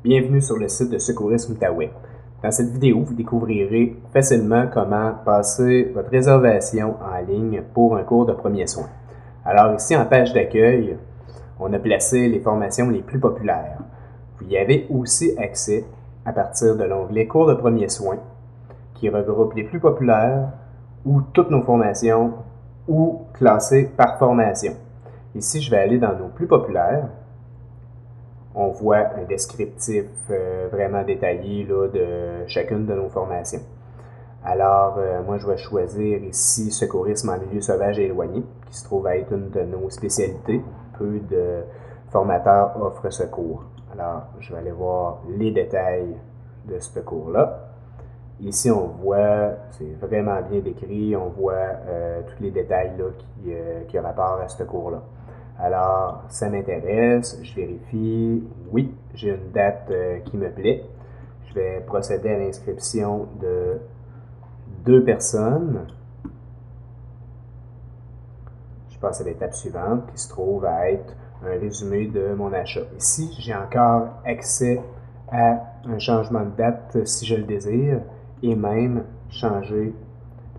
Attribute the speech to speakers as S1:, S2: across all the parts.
S1: Bienvenue sur le site de Secourisme Outaouais. Dans cette vidéo, vous découvrirez facilement comment passer votre réservation en ligne pour un cours de premiers soins. Alors ici, en page d'accueil, on a placé les formations les plus populaires. Vous y avez aussi accès à partir de l'onglet Cours de premiers soins, qui regroupe les plus populaires ou toutes nos formations ou classées par formation. Ici, je vais aller dans nos plus populaires. On voit un descriptif vraiment détaillé là, de chacune de nos formations. Alors, moi, je vais choisir ici Secourisme en milieu sauvage et éloigné, qui se trouve à être une de nos spécialités. Peu de formateurs offrent ce cours. Alors, je vais aller voir les détails de ce cours-là. Ici, on voit, c'est vraiment bien décrit, on voit tous les détails là, qui ont rapport à ce cours-là. Alors, ça m'intéresse, je vérifie, oui, j'ai une date qui me plaît. Je vais procéder à l'inscription de 2 personnes. Je passe à l'étape suivante qui se trouve à être un résumé de mon achat. Ici, j'ai encore accès à un changement de date si je le désire et même changer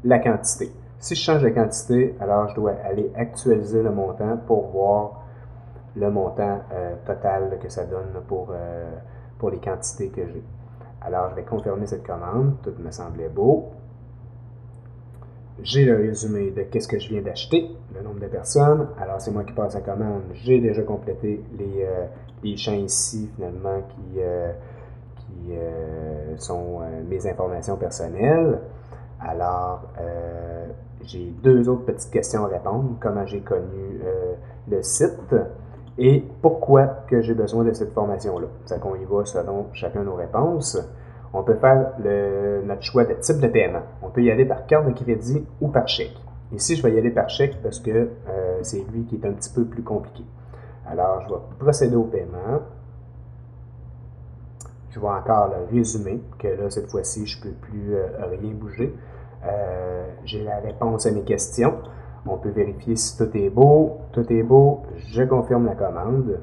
S1: la quantité. Si je change la quantité, alors je dois aller actualiser le montant pour voir le montant total que ça donne pour les quantités que j'ai. Alors, je vais confirmer cette commande. Tout me semblait beau. J'ai le résumé de qu'est-ce que je viens d'acheter, le nombre de personnes. Alors, c'est moi qui passe la commande. J'ai déjà complété les champs ici, finalement, qui sont mes informations personnelles. Alors, j'ai 2 autres petites questions à répondre. Comment j'ai connu le site et pourquoi que j'ai besoin de cette formation-là. C'est qu'on y va selon chacun nos réponses. On peut faire notre choix de type de paiement. On peut y aller par carte de crédit ou par chèque. Ici, je vais y aller par chèque parce que c'est lui qui est un petit peu plus compliqué. Alors, je vais procéder au paiement. Je vois encore le résumé, que là, cette fois-ci, je ne peux plus rien bouger. J'ai la réponse à mes questions. On peut vérifier si tout est beau. Tout est beau. Je confirme la commande.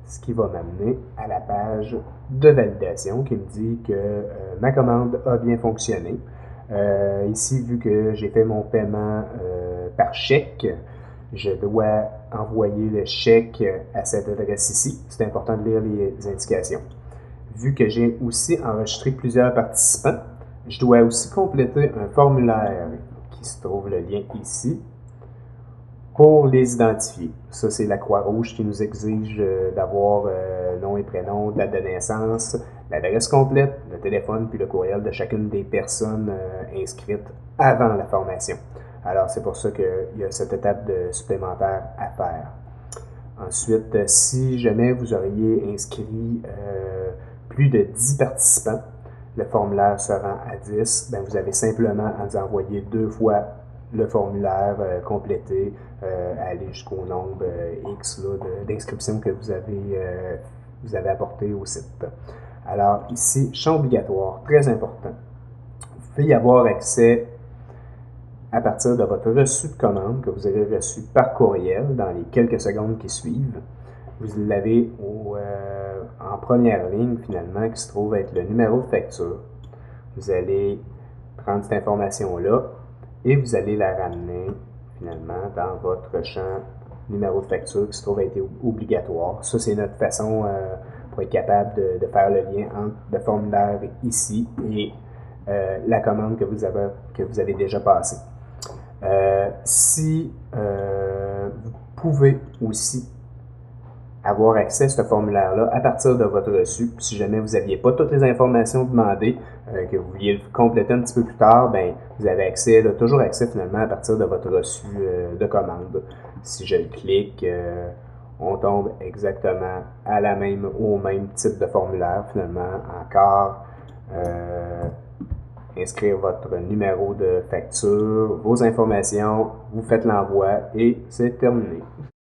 S1: Ce qui va m'amener à la page de validation qui me dit que ma commande a bien fonctionné. Ici, vu que j'ai fait mon paiement par chèque, je dois envoyer le chèque à cette adresse ici. C'est important de lire les indications. Vu que j'ai aussi enregistré plusieurs participants, je dois aussi compléter un formulaire qui se trouve le lien ici pour les identifier. Ça, c'est la Croix-Rouge qui nous exige d'avoir nom et prénom, date de naissance, l'adresse complète, le téléphone puis le courriel de chacune des personnes inscrites avant la formation. Alors, c'est pour ça qu'il y a cette étape supplémentaire à faire. Ensuite, si jamais vous auriez inscrit plus de 10 participants, le formulaire se rend à 10, bien, vous avez simplement à nous envoyer 2 fois le formulaire complété, aller jusqu'au nombre X d'inscriptions que vous avez apporté au site. Alors ici, champ obligatoire, très important. Vous pouvez y avoir accès à partir de votre reçu de commande que vous avez reçu par courriel dans les quelques secondes qui suivent. Vous l'avez en première ligne, finalement, qui se trouve être le numéro de facture. Vous allez prendre cette information-là et vous allez la ramener, finalement, dans votre champ numéro de facture qui se trouve être obligatoire. Ça, c'est notre façon pour être capable de faire le lien entre le formulaire ici et la commande que vous avez déjà passée. Si vous pouvez aussi avoir accès à ce formulaire-là à partir de votre reçu. Si jamais vous n'aviez pas toutes les informations demandées, que vous vouliez le compléter un petit peu plus tard, ben, vous avez accès, là, toujours accès finalement à partir de votre reçu de commande. Si je le clique, on tombe exactement au même type de formulaire finalement. Encore, inscrire votre numéro de facture, vos informations, vous faites l'envoi et c'est terminé.